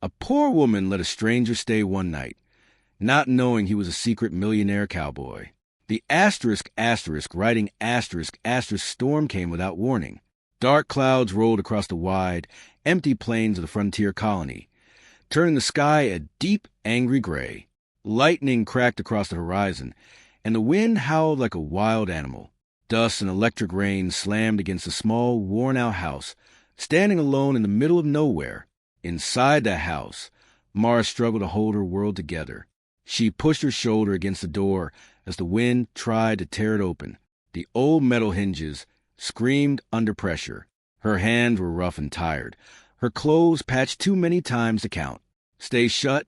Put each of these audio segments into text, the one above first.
A poor woman let a stranger stay one night, not knowing he was a secret millionaire cowboy. The writing storm came without warning. Dark clouds rolled across the wide, empty plains of the frontier colony, turning the sky a deep, angry gray. Lightning cracked across the horizon, and the wind howled like a wild animal. Dust and electric rain slammed against a small, worn-out house, standing alone in the middle of nowhere. Inside that house, Mara struggled to hold her world together. She pushed her shoulder against the door as the wind tried to tear it open. The old metal hinges screamed under pressure. Her hands were rough and tired, her clothes patched too many times to count. "Stay shut.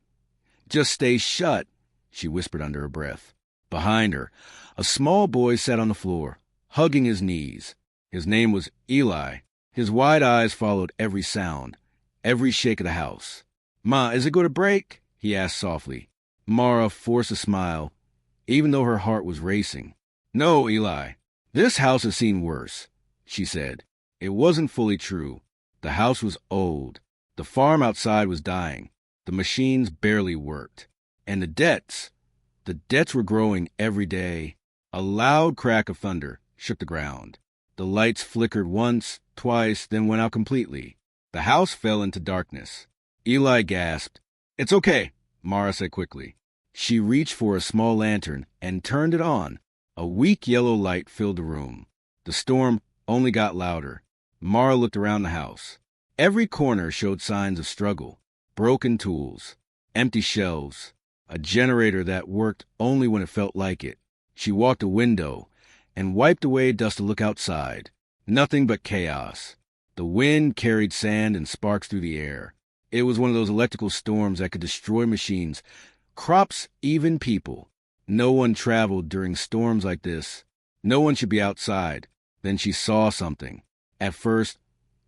Just stay shut," she whispered under her breath. Behind her, a small boy sat on the floor, hugging his knees. His name was Eli. His wide eyes followed every sound, every shake of the house. "Ma, is it going to break?" he asked softly. Mara forced a smile, even though her heart was racing. "No, Eli. This house has seen worse," she said. It wasn't fully true. The house was old. The farm outside was dying. The machines barely worked. And the debts were growing every day. A loud crack of thunder shook the ground. The lights flickered once, twice, then went out completely. The house fell into darkness. Eli gasped. "It's okay," Mara said quickly. She reached for a small lantern and turned it on. A weak yellow light filled the room. The storm only got louder. Mara looked around the house. Every corner showed signs of struggle. Broken tools, empty shelves, a generator that worked only when it felt like it. She walked a window and wiped away dust to look outside. Nothing but chaos. The wind carried sand and sparks through the air. It was one of those electrical storms that could destroy machines, crops, even people. No one traveled during storms like this. No one should be outside. Then she saw something. At first,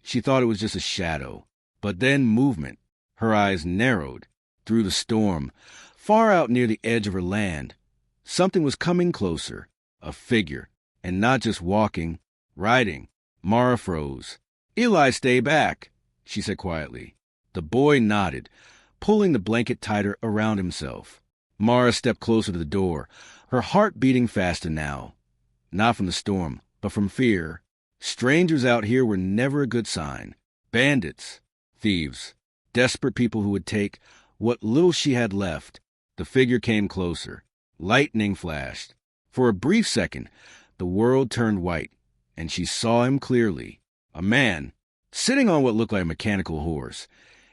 she thought it was just a shadow, but then movement. Her eyes narrowed. Through the storm, far out near the edge of her land, something was coming closer. A figure, and not just walking, riding. Mara froze. "Eli, stay back," she said quietly. The boy nodded, pulling the blanket tighter around himself. Mara stepped closer to the door, her heart beating faster now. Not from the storm, but from fear. Strangers out here were never a good sign. Bandits, thieves, desperate people who would take what little she had left. The figure came closer. Lightning flashed. For a brief second, the world turned white, and she saw him clearly. A man, sitting on what looked like a mechanical horse,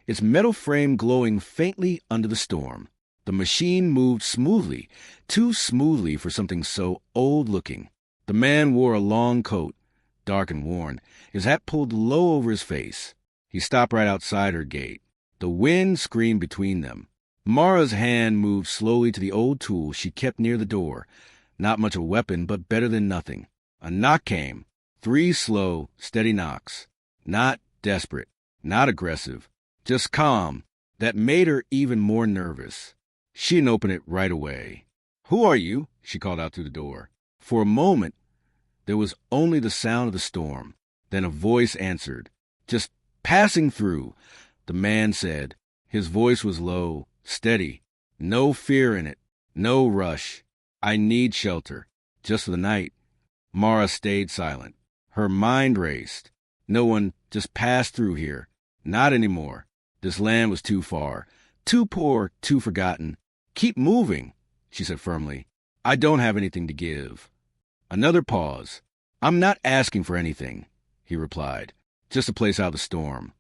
its metal frame glowing faintly under the storm. The machine moved smoothly, too smoothly for something so old-looking. The man wore a long coat, dark and worn, his hat pulled low over his face. He stopped right outside her gate. The wind screamed between them. Mara's hand moved slowly to the old tool she kept near the door. Not much of a weapon, but better than nothing. A knock came. 3 slow, steady knocks. Not desperate, not aggressive, just calm. That made her even more nervous. She didn't open it right away. "Who are you?" she called out through the door. For a moment, there was only the sound of the storm. Then a voice answered. "Just passing through," the man said. His voice was low, steady, no fear in it, no rush. "I need shelter, just for the night." Mara stayed silent. Her mind raced. No one just passed through here. Not anymore. This land was too far, too poor, too forgotten. "Keep moving," she said firmly. "I don't have anything to give." Another pause. "I'm not asking for anything," he replied. "Just a place out of the storm."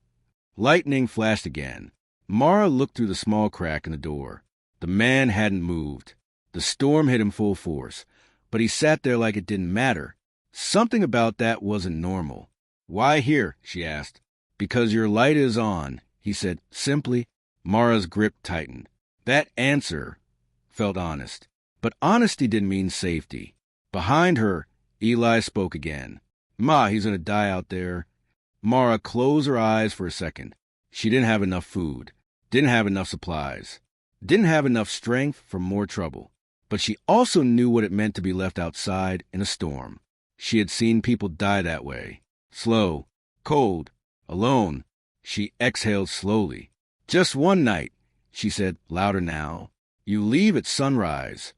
Lightning flashed again. Mara looked through the small crack in the door. The man hadn't moved. The storm hit him full force, but he sat there like it didn't matter. Something about that wasn't normal. "Why here?" she asked. "Because your light is on," he said simply. Mara's grip tightened. That answer felt honest. But honesty didn't mean safety. Behind her, Eli spoke again. "Ma, he's going to die out there." Mara closed her eyes for a second. She didn't have enough food, didn't have enough supplies, didn't have enough strength for more trouble. But she also knew what it meant to be left outside in a storm. She had seen people die that way. Slow, cold, alone. She exhaled slowly. Just one night, she said, louder now. You leave at sunrise.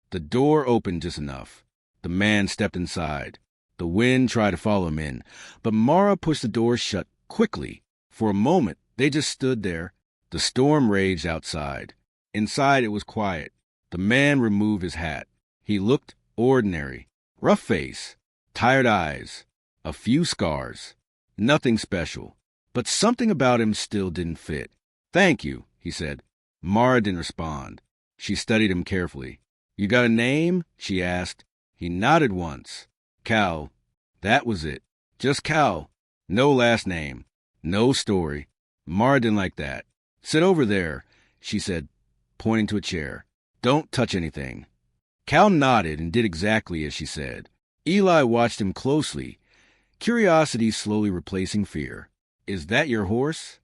The door opened just enough. The man stepped inside. The wind tried to follow him in, but Mara pushed the door shut quickly. For a moment, they just stood there. The storm raged outside. Inside, it was quiet. The man removed his hat. He looked ordinary. Rough face, tired eyes, a few scars. Nothing special. But something about him still didn't fit. Thank you, he said. Mara didn't respond. She studied him carefully. You got a name? She asked. He nodded once. Cow. That was it. Just Cow. No last name. No story. Mara didn't like that. Sit over there, she said, pointing to a chair. Don't touch anything. Cal nodded and did exactly as she said. Eli watched him closely, curiosity slowly replacing fear. Is that your horse?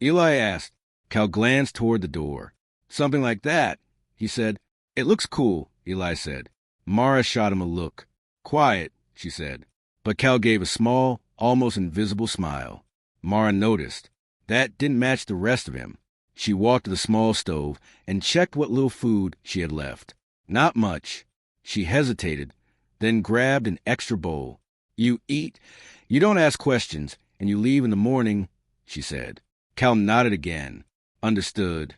Eli asked. Cal glanced toward the door. Something like that, he said. It looks cool, Eli said. Mara shot him a look. Quiet, she said. But Cal gave a small, almost invisible smile. Mara noticed. That didn't match the rest of him. She walked to the small stove and checked what little food she had left. Not much. She hesitated, then grabbed an extra bowl. You eat, you don't ask questions, and you leave in the morning, she said. Cal nodded again. Understood.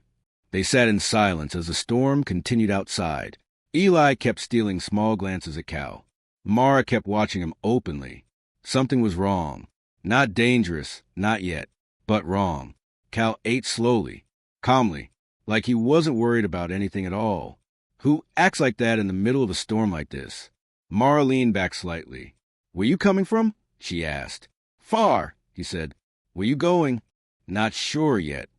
They sat in silence as the storm continued outside. Eli kept stealing small glances at Cal. Mara kept watching him openly. Something was wrong. Not dangerous, not yet, but wrong. Cal ate slowly, calmly, like he wasn't worried about anything at all. Who acts like that in the middle of a storm like this? Mara leaned back slightly. Where you coming from? She asked. Far, he said. Where you going? Not sure yet.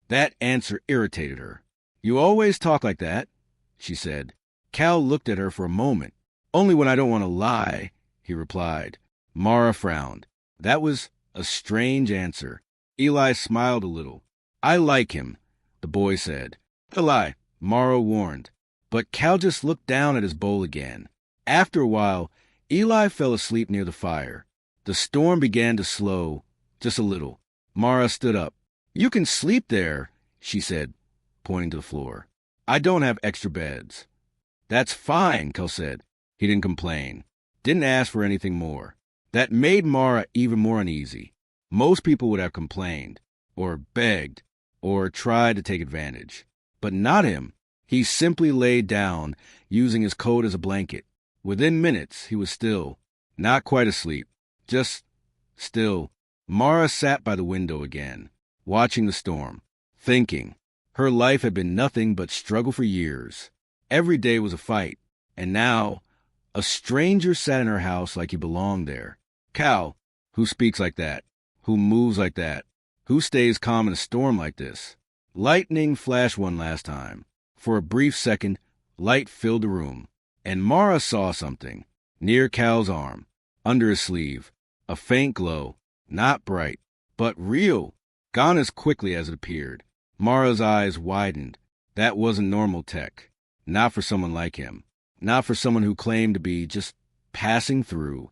That answer irritated her. You always talk like that, she said. Cal looked at her for a moment. Only when I don't want to lie, he replied. Mara frowned. That was a strange answer. Eli smiled a little. I like him, the boy said. Eli, Mara warned. But Cal just looked down at his bowl again. After a while, Eli fell asleep near the fire. The storm began to slow, just a little. Mara stood up. You can sleep there, she said, pointing to the floor. I don't have extra beds. That's fine, Cal said. He didn't complain. Didn't ask for anything more. That made Mara even more uneasy. Most people would have complained, or begged, or tried to take advantage. But not him. He simply laid down, using his coat as a blanket. Within minutes, he was still, not quite asleep, just still. Mara sat by the window again, watching the storm, thinking. Her life had been nothing but struggle for years. Every day was a fight, and now a stranger sat in her house like he belonged there. Cal, who speaks like that, who moves like that, who stays calm in a storm like this. Lightning flashed one last time. For a brief second, light filled the room, and Mara saw something, near Cal's arm, under his sleeve, a faint glow, not bright, but real, gone as quickly as it appeared. Mara's eyes widened. That wasn't normal tech, not for someone like him, not for someone who claimed to be just passing through.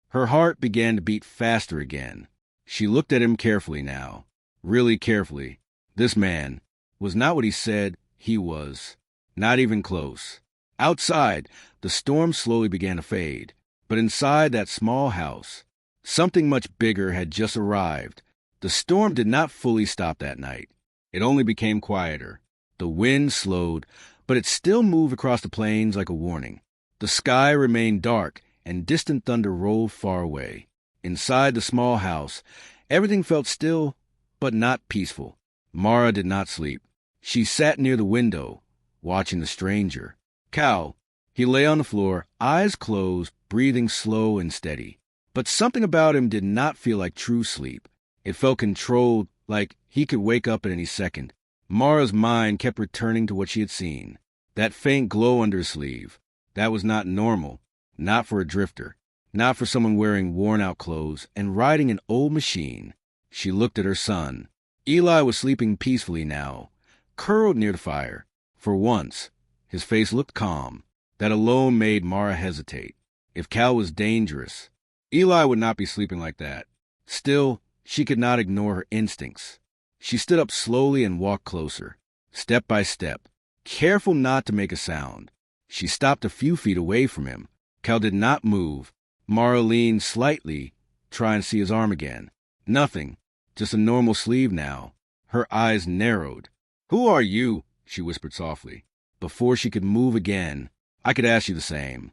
Her heart began to beat faster again. She looked at him carefully now, really carefully. This man was not what he said he was, not even close. Outside, the storm slowly began to fade, but inside that small house, something much bigger had just arrived. The storm did not fully stop that night. It only became quieter. The wind slowed, but it still moved across the plains like a warning. The sky remained dark, and distant thunder rolled far away. Inside the small house, everything felt still, but not peaceful. Mara did not sleep. She sat near the window, watching the stranger. Cal. He lay on the floor, eyes closed, breathing slow and steady. But something about him did not feel like true sleep. It felt controlled, like he could wake up at any second. Mara's mind kept returning to what she had seen. That faint glow under his sleeve. That was not normal. Not for a drifter. Not for someone wearing worn-out clothes and riding an old machine. She looked at her son. Eli was sleeping peacefully now, curled near the fire. For once, his face looked calm. That alone made Mara hesitate. If Cal was dangerous, Eli would not be sleeping like that. Still, she could not ignore her instincts. She stood up slowly and walked closer, step by step, careful not to make a sound. She stopped a few feet away from him. Cal did not move. Mara leaned slightly, trying to see his arm again. Nothing, just a normal sleeve now. Her eyes narrowed. "Who are you?" she whispered softly. Before she could move again, "I could ask you the same."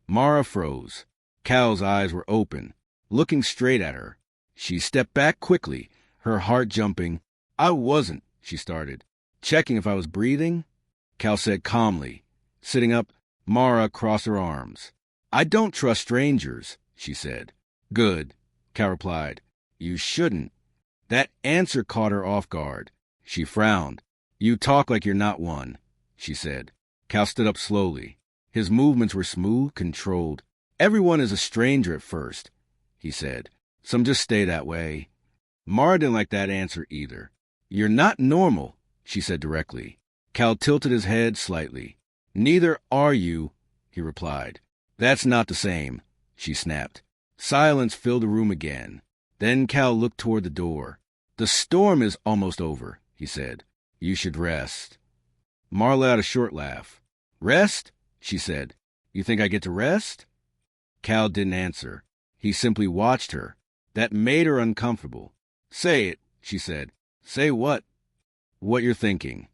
Mara froze. Cal's eyes were open, looking straight at her. She stepped back quickly, her heart jumping. "I wasn't," she started. "Checking if I was breathing?" Cal said calmly. Sitting up, Mara crossed her arms. "I don't trust strangers," she said. "Good," Cal replied. "You shouldn't." That answer caught her off guard. She frowned. "You talk like you're not one," she said. Cal stood up slowly. His movements were smooth, controlled. "Everyone is a stranger at first," he said. "Some just stay that way." Mara didn't like that answer either. "You're not normal," she said directly. Cal tilted his head slightly. "Neither are you," he replied. "That's not the same," she snapped. Silence filled the room again. Then Cal looked toward the door. "The storm is almost over," he said. "You should rest." Mara let out a short laugh. "Rest?" she said. "You think I get to rest?" Cal didn't answer. He simply watched her. That made her uncomfortable. "Say it," she said. "Say what?" "What you're thinking."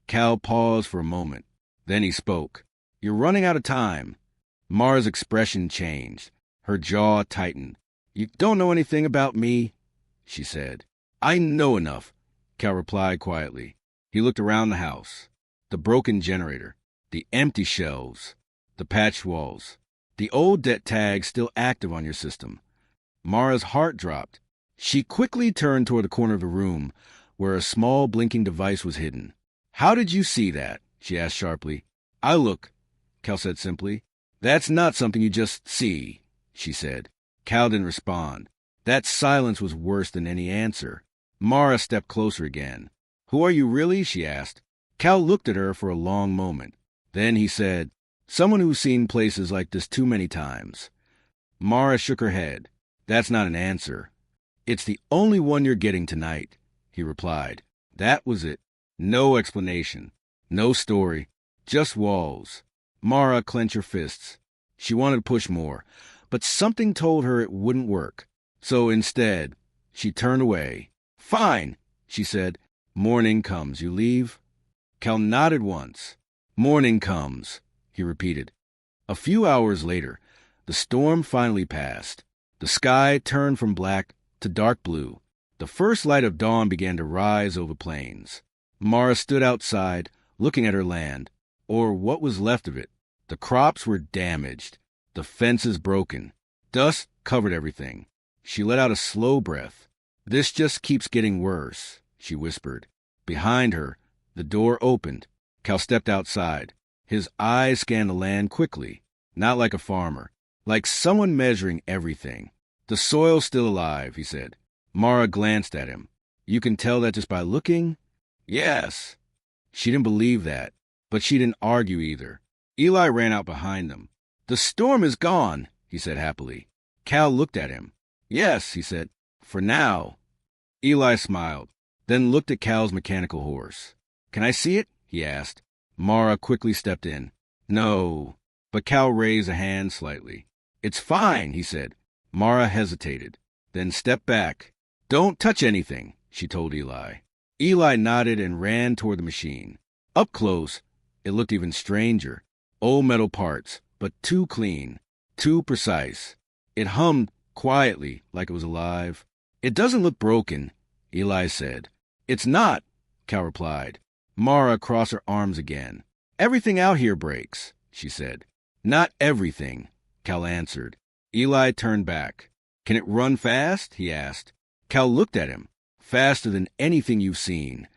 Cal paused for a moment. Then he spoke. "You're running out of time." Mara's expression changed. Her jaw tightened. "You don't know anything about me," she said. "I know enough," Cal replied quietly. He looked around the house. The broken generator, the empty shelves, the patched walls, the old debt tag still active on your system. Mara's heart dropped. She quickly turned toward the corner of the room where a small blinking device was hidden. "How did you see that?" she asked sharply. "I look," Cal said simply. "That's not something you just see," she said. Cal didn't respond. That silence was worse than any answer. Mara stepped closer again. "Who are you really?" she asked. Cal looked at her for a long moment. Then he said, "Someone who's seen places like this too many times." Mara shook her head. "That's not an answer." "It's the only one you're getting tonight," he replied. That was it. No explanation. No story. Just walls. Mara clenched her fists. She wanted to push more, but something told her it wouldn't work. So instead, she turned away. "Fine," she said. "Morning comes. You leave?" Cal nodded once. "Morning comes," he repeated. A few hours later, the storm finally passed. The sky turned from black to dark blue. The first light of dawn began to rise over plains. Mara stood outside, looking at her land, or what was left of it. The crops were damaged, the fences broken. Dust covered everything. She let out a slow breath. "This just keeps getting worse," she whispered. Behind her, the door opened. Cal stepped outside. His eyes scanned the land quickly, not like a farmer, like someone measuring everything. "The soil's still alive," he said. Mara glanced at him. "You can tell that just by looking?" "Yes." She didn't believe that, but she didn't argue either. Eli ran out behind them. "The storm is gone," he said happily. Cal looked at him. "Yes," he said, "for now." Eli smiled, then looked at Cal's mechanical horse. "Can I see it?" he asked. Mara quickly stepped in. "No." But Cal raised a hand slightly. "It's fine," he said. Mara hesitated, then stepped back. "Don't touch anything," she told Eli. Eli nodded and ran toward the machine. Up close, it looked even stranger. Old metal parts, but too clean, too precise. It hummed quietly, like it was alive. "It doesn't look broken," Eli said. "It's not," Cal replied. Mara crossed her arms again. "Everything out here breaks," she said. "Not everything," Cal answered. Eli turned back. "Can it run fast?" he asked. Cal looked at him. "Faster than anything you've seen."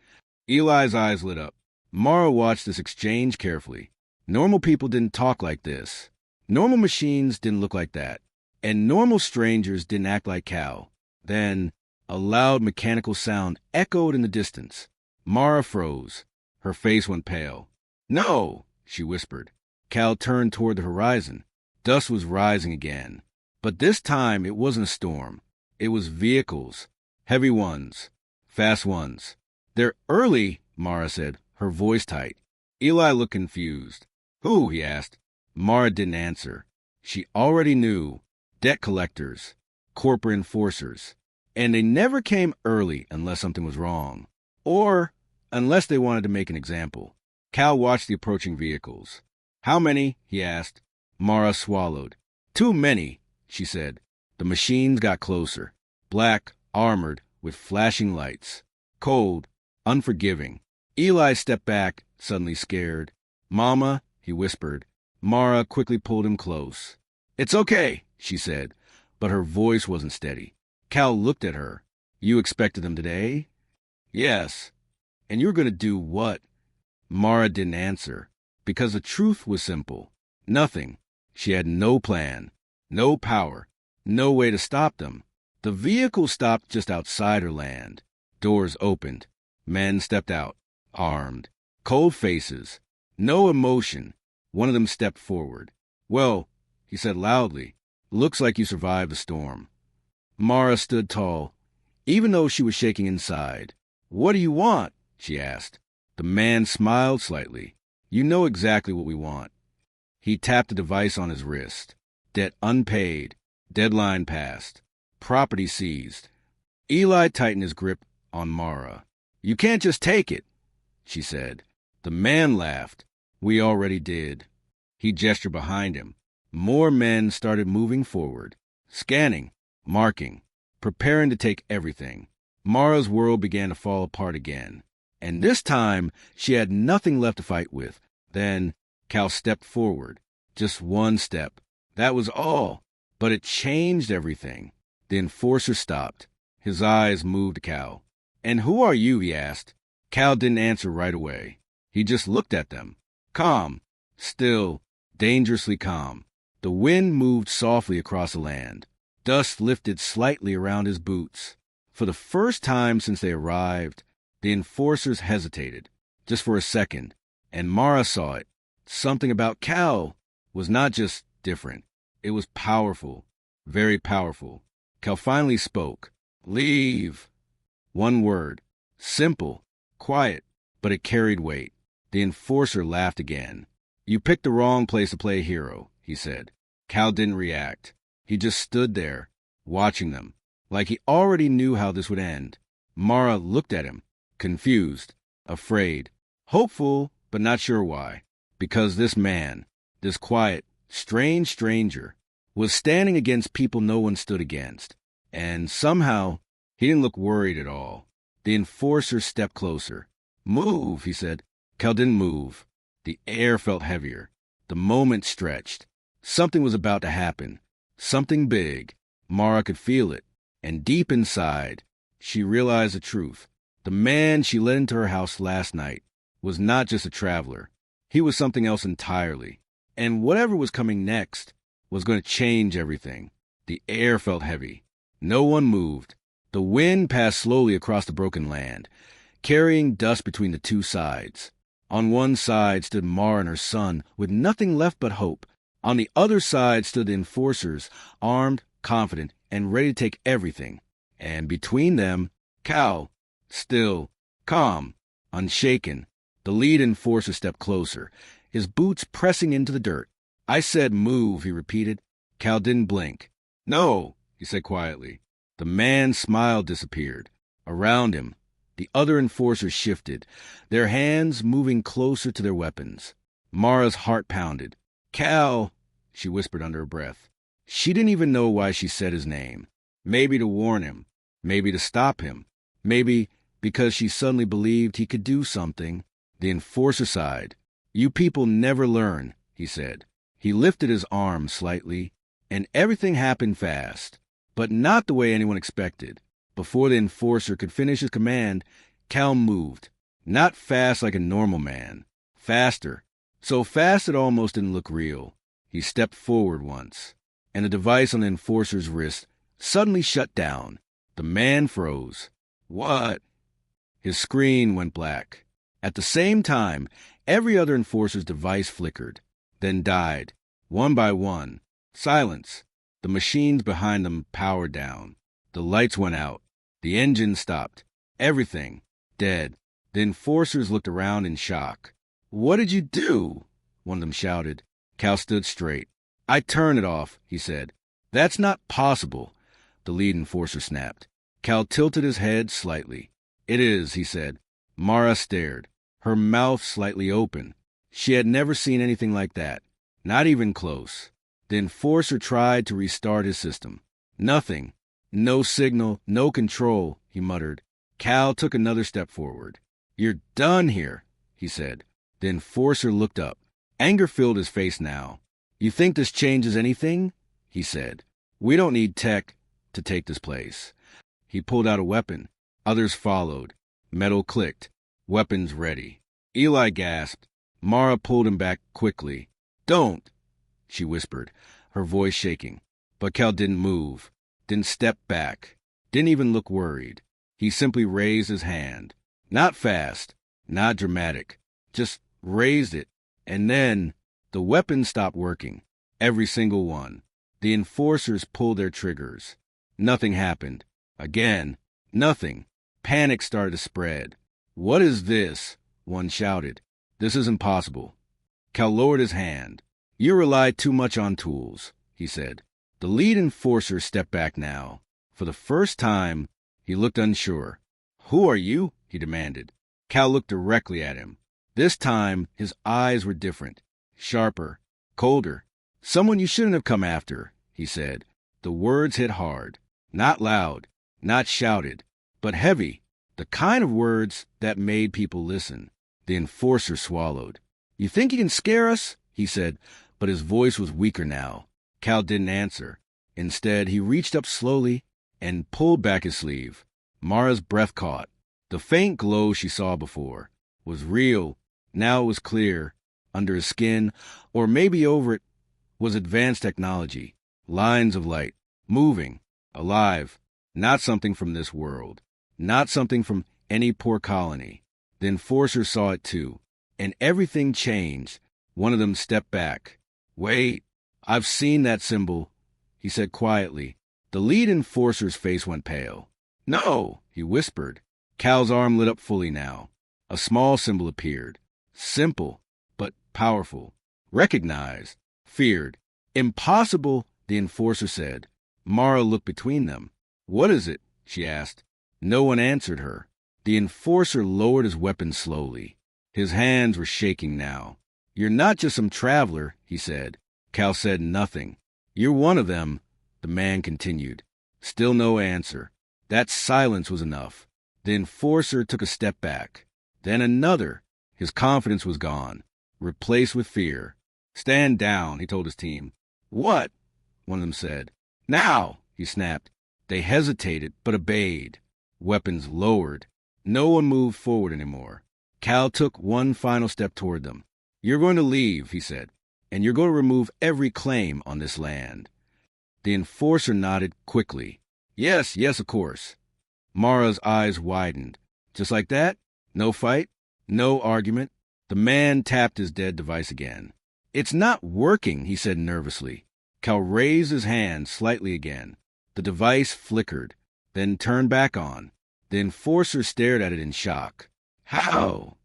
Eli's eyes lit up. Mara watched this exchange carefully. Normal people didn't talk like this. Normal machines didn't look like that. And normal strangers didn't act like Cal. Then, a loud mechanical sound echoed in the distance. Mara froze. Her face went pale. "No," she whispered. Cal turned toward the horizon. Dust was rising again. But this time it wasn't a storm. It was vehicles. Heavy ones. Fast ones. They're early, Mara said, her voice tight. Eli looked confused. Who? He asked. Mara didn't answer. She already knew. Debt collectors. Corporate enforcers. And they never came early unless something was wrong. Or unless they wanted to make an example. Cal watched the approaching vehicles. How many? He asked. Mara swallowed. Too many, she said. The machines got closer. Black, armored, with flashing lights. Cold, unforgiving. Eli stepped back, suddenly scared. Mama, he whispered. Mara quickly pulled him close. It's okay, she said, but her voice wasn't steady. Cal looked at her. You expected them today? Yes. And you're going to do what? Mara didn't answer, because the truth was simple. Nothing. She had no plan, no power, no way to stop them. The vehicle stopped just outside her land. Doors opened. Men stepped out, armed. Cold faces. No emotion. One of them stepped forward. Well, he said loudly, looks like you survived the storm. Mara stood tall, even though she was shaking inside. What do you want? She asked. The man smiled slightly. You know exactly what we want. He tapped a device on his wrist. Debt unpaid. Deadline passed. Property seized. Eli tightened his grip on Mara. You can't just take it, she said. The man laughed. We already did. He gestured behind him. More men started moving forward, scanning, marking, preparing to take everything. Mara's world began to fall apart again. And this time, she had nothing left to fight with. Then, Cal stepped forward. Just one step. That was all. But it changed everything. The enforcer stopped. His eyes moved to Cal. And who are you? He asked. Cal didn't answer right away. He just looked at them. Calm. Still. Dangerously calm. The wind moved softly across the land. Dust lifted slightly around his boots. For the first time since they arrived, the enforcers hesitated, just for a second, and Mara saw it. Something about Cal was not just different. It was powerful, very powerful. Cal finally spoke. Leave. One word. Simple, quiet, but it carried weight. The enforcer laughed again. You picked the wrong place to play hero, he said. Cal didn't react. He just stood there, watching them, like he already knew how this would end. Mara looked at him, confused, afraid, hopeful, but not sure why. Because this man, this quiet, strange stranger, was standing against people no one stood against. And somehow, he didn't look worried at all. The enforcer stepped closer. Move, he said. Cal didn't move. The air felt heavier. The moment stretched. Something was about to happen. Something big. Mara could feel it. And deep inside, she realized the truth. The man she let into her house last night was not just a traveler. He was something else entirely. And whatever was coming next was going to change everything. The air felt heavy. No one moved. The wind passed slowly across the broken land, carrying dust between the two sides. On one side stood Mara and her son, with nothing left but hope. On the other side stood the enforcers, armed, confident, and ready to take everything. And between them, Cal, still, calm, unshaken. The lead enforcer stepped closer, his boots pressing into the dirt. I said move, he repeated. Cal didn't blink. No, he said quietly. The man's smile disappeared. Around him, the other enforcers shifted, their hands moving closer to their weapons. Mara's heart pounded. Cal, she whispered under her breath. She didn't even know why she said his name. Maybe to warn him, maybe to stop him, maybe because she suddenly believed he could do something. The enforcer sighed. You people never learn, he said. He lifted his arm slightly, and everything happened fast, but not the way anyone expected. Before the enforcer could finish his command, Cal moved. Not fast like a normal man. Faster. So fast it almost didn't look real. He stepped forward once, and the device on the enforcer's wrist suddenly shut down. The man froze. What? His screen went black. At the same time, every other enforcer's device flickered, then died, one by one. Silence. The machines behind them powered down. The lights went out. The engine stopped. Everything. Dead. The enforcers looked around in shock. "What did you do?" one of them shouted. Cal stood straight. "I turned it off," he said. "That's not possible," the lead enforcer snapped. Cal tilted his head slightly. "It is," he said. Mara stared, her mouth slightly open. She had never seen anything like that, not even close. The enforcer tried to restart his system. Nothing. No signal, no control, he muttered. Cal took another step forward. "You're done here," he said. The enforcer looked up. Anger filled his face now. "You think this changes anything?" he said. "We don't need tech to take this place." He pulled out a weapon. Others followed. Metal clicked. Weapons ready. Eli gasped. Mara pulled him back quickly. "Don't," she whispered, her voice shaking. But Cal didn't move, didn't step back, didn't even look worried. He simply raised his hand. Not fast, not dramatic, just raised it. And then the weapons stopped working. Every single one. The enforcers pulled their triggers. Nothing happened. Again, nothing. Panic started to spread. "What is this?" one shouted. "This is impossible." Cal lowered his hand. "You rely too much on tools," he said. The lead enforcer stepped back now. For the first time, he looked unsure. "Who are you?" he demanded. Cal looked directly at him. This time, his eyes were different, sharper, colder. "Someone you shouldn't have come after," he said. The words hit hard. Not loud, not shouted, but heavy. The kind of words that made people listen. The enforcer swallowed. "You think you can scare us?" he said, but his voice was weaker now. Cal didn't answer. Instead, he reached up slowly and pulled back his sleeve. Mara's breath caught. The faint glow she saw before was real. Now it was clear. Under his skin, or maybe over it, was advanced technology. Lines of light, moving, alive. Not something from this world. Not something from any poor colony. The enforcer saw it too. And everything changed. One of them stepped back. "Wait, I've seen that symbol," he said quietly. The lead enforcer's face went pale. "No," he whispered. Cal's arm lit up fully now. A small symbol appeared. Simple, but powerful. Recognized. Feared. "Impossible," the enforcer said. Mara looked between them. "What is it?" she asked. No one answered her. The enforcer lowered his weapon slowly. His hands were shaking now. "You're not just some traveler," he said. Cal said nothing. "You're one of them," the man continued. Still no answer. That silence was enough. The enforcer took a step back. Then another. His confidence was gone, replaced with fear. "Stand down," he told his team. "What?" one of them said. "Now," he snapped. They hesitated, but obeyed. Weapons lowered. No one moved forward anymore. Cal took one final step toward them. "You're going to leave," he said, "and you're going to remove every claim on this land." The enforcer nodded quickly. Yes, of course." Mara's eyes widened. "Just like that? No fight? No argument?" The man tapped his dead device again. "It's not working," he said nervously. Cal raised his hand slightly again. The device flickered, then turned back on. The enforcer stared at it in shock. "How?"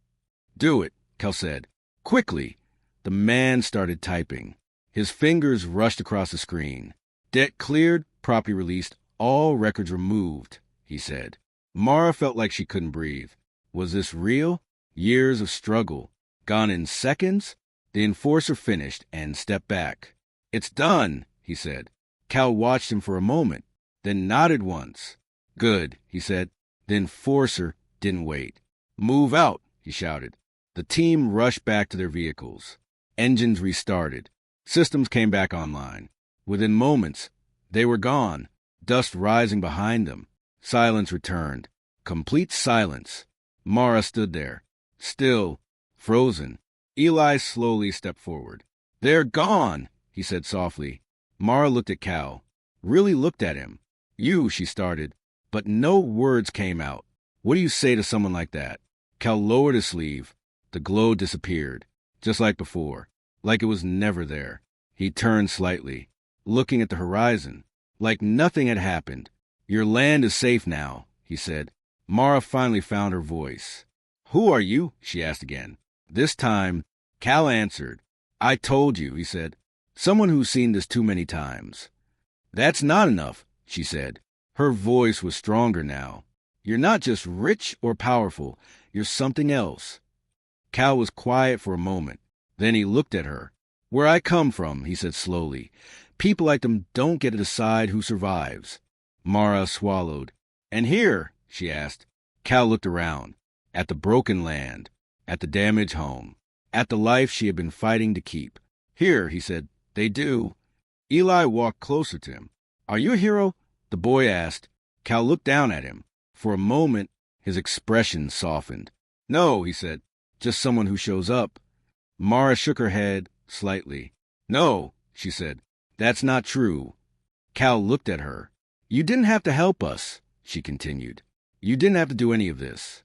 "Do it," Cal said. "Quickly." The man started typing. His fingers rushed across the screen. "Debt cleared, property released, all records removed," he said. Mara felt like she couldn't breathe. Was this real? Years of struggle, gone in seconds? The enforcer finished and stepped back. "It's done," he said. Cal watched him for a moment, then nodded once. "Good," he said. The enforcer didn't wait. "Move out," he shouted. The team rushed back to their vehicles. Engines restarted. Systems came back online. Within moments, they were gone, dust rising behind them. Silence returned. Complete silence. Mara stood there, still, frozen. Eli slowly stepped forward. "They're gone," he said softly. Mara looked at Cal, really looked at him. "You," she started, but no words came out. "What do you say to someone like that?" Cal lowered his sleeve. The glow disappeared, just like before, like it was never there. He turned slightly, looking at the horizon, like nothing had happened. "Your land is safe now," he said. Mara finally found her voice. "Who are you?" she asked again. This time, Cal answered. "I told you," he said. "Someone who's seen this too many times." "That's not enough," she said. Her voice was stronger now. "You're not just rich or powerful. You're something else." Cal was quiet for a moment. Then he looked at her. "Where I come from," he said slowly, "people like them don't get to decide who survives." Mara swallowed. "And here?" she asked. Cal looked around. At the broken land. At the damaged home. At the life she had been fighting to keep. "Here," he said, "they do." Eli walked closer to him. "Are you a hero?" the boy asked. Cal looked down at him. For a moment, his expression softened. "No," he said, "just someone who shows up." Mara shook her head slightly. "No," she said, "that's not true." Cal looked at her. "You didn't have to help us," she continued. "You didn't have to do any of this."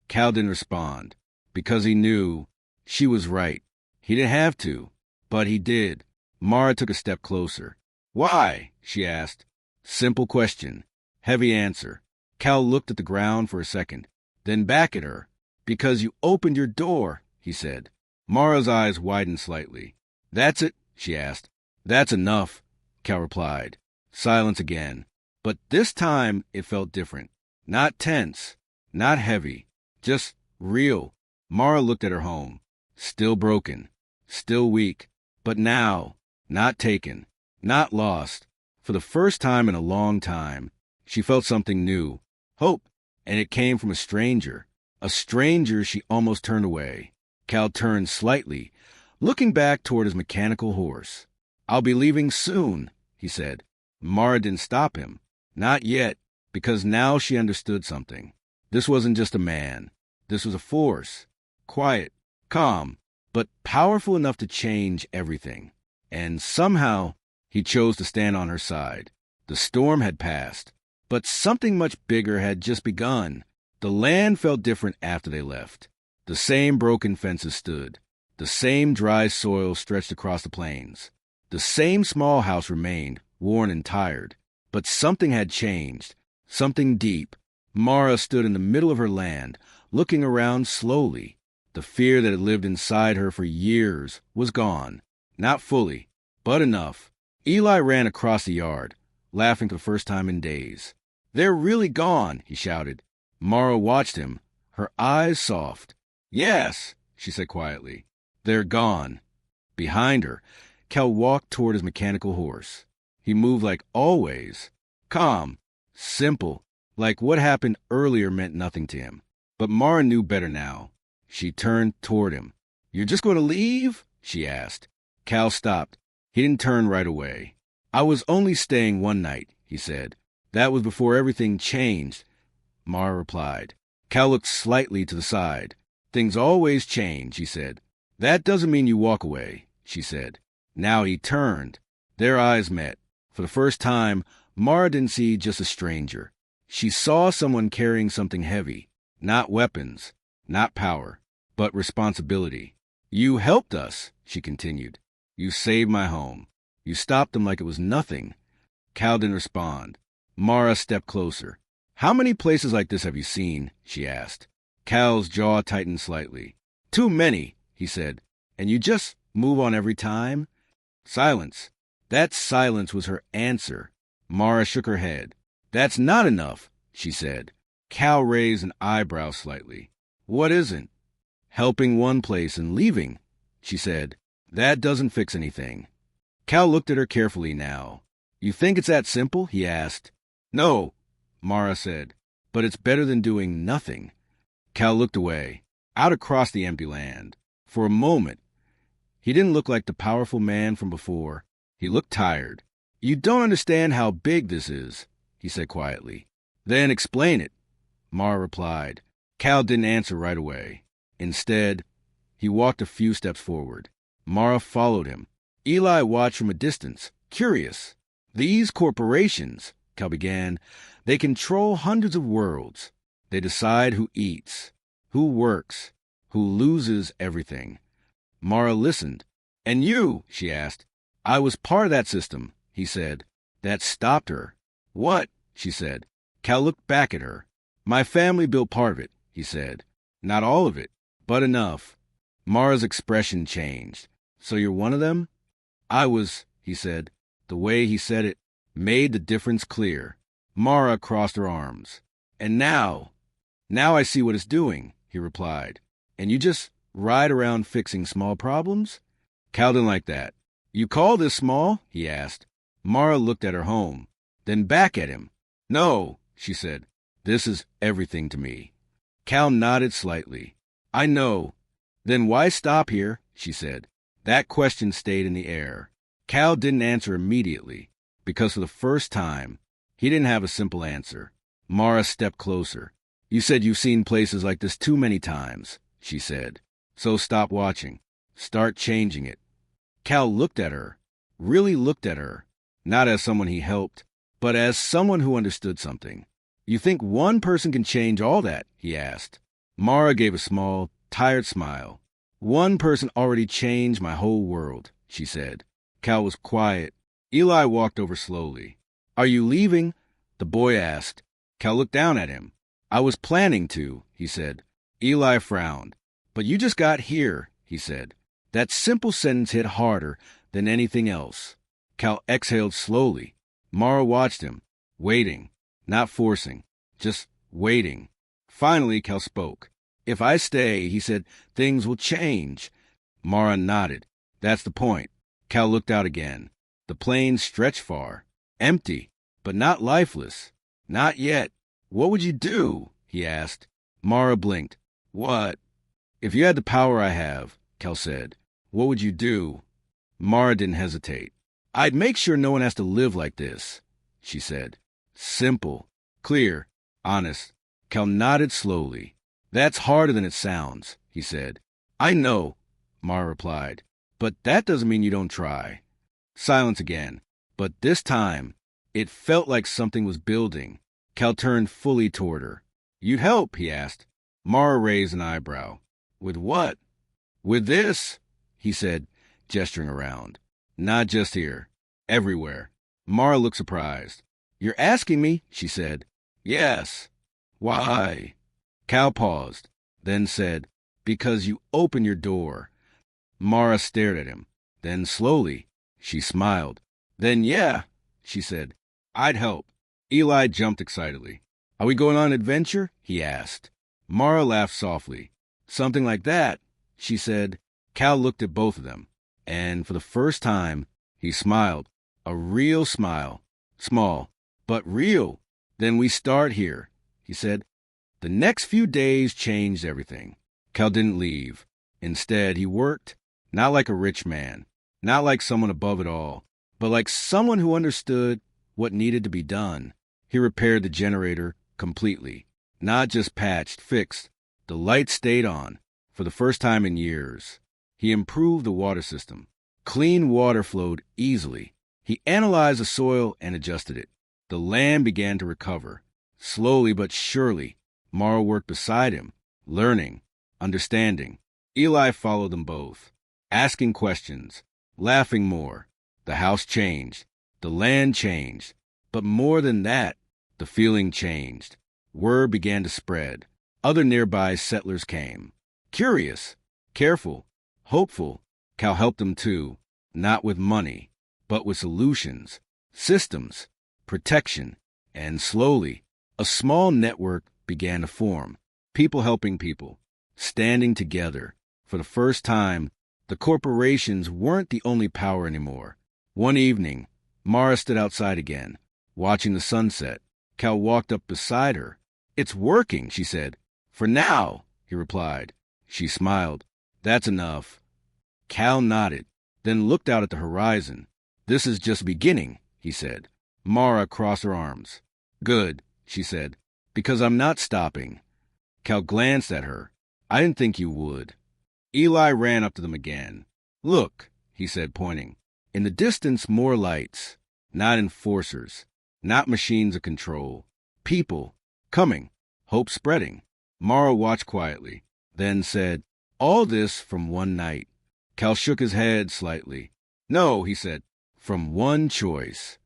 Cal didn't respond, because he knew she was right. He didn't have to, but he did. Mara took a step closer. "Why?" she asked. Simple question. Heavy answer. Cal looked at the ground for a second, then back at her. "Because you opened your door," he said. Mara's eyes widened slightly. "That's it?" she asked. "That's enough," Cal replied. Silence again. But this time it felt different. Not tense. Not heavy. Just real. Mara looked at her home. Still broken. Still weak. But now, not taken. Not lost. For the first time in a long time, she felt something new. Hope. And it came from a stranger. A stranger she almost turned away. Cal turned slightly, looking back toward his mechanical horse. "I'll be leaving soon," he said. Mara didn't stop him. Not yet, because now she understood something. This wasn't just a man. This was a force. Quiet, calm, but powerful enough to change everything. And somehow, he chose to stand on her side. The storm had passed, but something much bigger had just begun. The land felt different after they left. The same broken fences stood. The same dry soil stretched across the plains. The same small house remained, worn and tired. But something had changed. Something deep. Mara stood in the middle of her land, looking around slowly. The fear that had lived inside her for years was gone. Not fully, but enough. Eli ran across the yard, laughing for the first time in days. "They're really gone," he shouted. Mara watched him, her eyes soft. "Yes," she said quietly. "They're gone." Behind her, Cal walked toward his mechanical horse. He moved like always. Calm. Simple. Like what happened earlier meant nothing to him. But Mara knew better now. She turned toward him. "You're just going to leave?" she asked. Cal stopped. He didn't turn right away. "I was only staying one night," he said. "That was before everything changed." Mara replied. Cal looked slightly to the side. "Things always change," he said. "That doesn't mean you walk away," she said. Now he turned. Their eyes met. For the first time, Mara didn't see just a stranger. She saw someone carrying something heavy. Not weapons, not power, but responsibility. "You helped us," she continued. "You saved my home. You stopped them like it was nothing." Cal didn't respond. Mara stepped closer. "How many places like this have you seen?" she asked. Cal's jaw tightened slightly. "Too many," he said. "And you just move on every time?" Silence. That silence was her answer. Mara shook her head. "That's not enough," she said. Cal raised an eyebrow slightly. "What isn't?" "Helping one place and leaving," she said. "That doesn't fix anything." Cal looked at her carefully now. "You think it's that simple?" he asked. "No," Mara said. "But it's better than doing nothing." Cal looked away, out across the empty land. For a moment, he didn't look like the powerful man from before. He looked tired. "You don't understand how big this is," he said quietly. "Then explain it," Mara replied. Cal didn't answer right away. Instead, he walked a few steps forward. Mara followed him. Eli watched from a distance, curious. "These corporations," Cal began, "they control hundreds of worlds. They decide who eats, who works, who loses everything." Mara listened. "And you?" she asked. "I was part of that system," he said. That stopped her. "What?" she said. Cal looked back at her. My family built part of it, he said. Not all of it, but enough. Mara's expression changed. So you're one of them? I was, he said. The way he said it made the difference clear. Mara crossed her arms. And now I see what it's doing, he replied. And you just ride around fixing small problems? Cal didn't like that. You call this small? He asked. Mara looked at her home, then back at him. No, she said. This is everything to me. Cal nodded slightly. I know. Then why stop here? She said. That question stayed in the air. Cal didn't answer immediately, because for the first time, he didn't have a simple answer. Mara stepped closer. You said you've seen places like this too many times, she said. So stop watching. Start changing it. Cal looked at her, really looked at her, not as someone he helped, but as someone who understood something. You think one person can change all that? He asked. Mara gave a small, tired smile. One person already changed my whole world, she said. Cal was quiet. Eli walked over slowly. Are you leaving? The boy asked. Cal looked down at him. I was planning to, he said. Eli frowned. But you just got here, he said. That simple sentence hit harder than anything else. Cal exhaled slowly. Mara watched him, waiting, not forcing, just waiting. Finally, Cal spoke. If I stay, he said, things will change. Mara nodded. That's the point. Cal looked out again. The plain stretched far, empty, but not lifeless. Not yet. What would you do? He asked. Mara blinked. What? If you had the power I have, Cal said, what would you do? Mara didn't hesitate. I'd make sure no one has to live like this, she said. Simple, clear, honest. Cal nodded slowly. That's harder than it sounds, he said. I know, Mara replied, but that doesn't mean you don't try. Silence again, but this time, it felt like something was building. Cal turned fully toward her. You'd help, he asked. Mara raised an eyebrow. With what? With this, he said, gesturing around. Not just here. Everywhere. Mara looked surprised. You're asking me, she said. Yes. Why? Cal paused, then said, because you open your door. Mara stared at him. Then slowly, she smiled. Then yeah, she said. I'd help. Eli jumped excitedly. Are we going on an adventure? He asked. Mara laughed softly. Something like that, she said. Cal looked at both of them, and for the first time, he smiled. A real smile. Small, but real. Then we start here, he said. The next few days changed everything. Cal didn't leave. Instead, he worked, not like a rich man, not like someone above it all, but like someone who understood what needed to be done. He repaired the generator completely, not just patched, fixed. The light stayed on for the first time in years. He improved the water system. Clean water flowed easily. He analyzed the soil and adjusted it. The land began to recover. Slowly but surely, Mara worked beside him, learning, understanding. Eli followed them both, asking questions, laughing more. The house changed. The land changed. But more than that, the feeling changed. Word began to spread. Other nearby settlers came. Curious, careful, hopeful. Cal helped them too, not with money, but with solutions, systems, protection. And slowly, a small network began to form. People helping people, standing together. For the first time, the corporations weren't the only power anymore. One evening, Mara stood outside again, watching the sunset. Cal walked up beside her. It's working, she said. For now, he replied. She smiled. That's enough. Cal nodded, then looked out at the horizon. This is just beginning, he said. Mara crossed her arms. Good, she said, because I'm not stopping. Cal glanced at her. I didn't think you would. Eli ran up to them again. Look, he said, pointing. In the distance, more lights. Not enforcers. Not machines of control. People. Coming. Hope spreading. Mara watched quietly, then said, all this from one night. Cal shook his head slightly. No, he said, from one choice.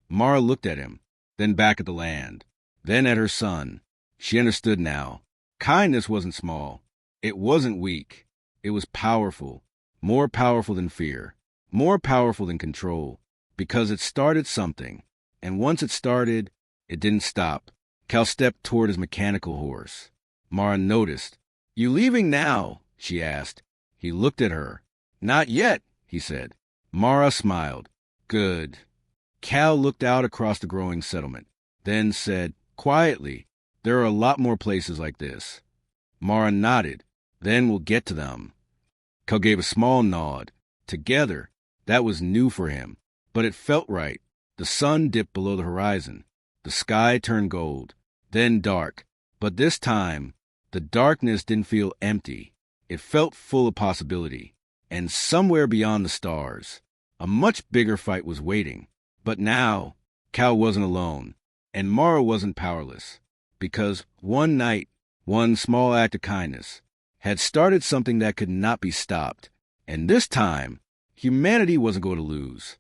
Mara looked at him, then back at the land, then at her son. She understood now. Kindness wasn't small. It wasn't weak. It was powerful. More powerful than fear. More powerful than control. Because it started something. And once it started, it didn't stop. Cal stepped toward his mechanical horse. Mara noticed. "You leaving now?" she asked. He looked at her. "Not yet," he said. Mara smiled. "Good." Cal looked out across the growing settlement, then said, quietly, "There are a lot more places like this." Mara nodded. "Then we'll get to them." Cal gave a small nod. Together. That was new for him. But it felt right. The sun dipped below the horizon. The sky turned gold. Then dark. But this time, the darkness didn't feel empty. It felt full of possibility. And somewhere beyond the stars, a much bigger fight was waiting. But now, Cal wasn't alone. And Mara wasn't powerless. Because one night, one small act of kindness, had started something that could not be stopped. And this time, humanity wasn't going to lose.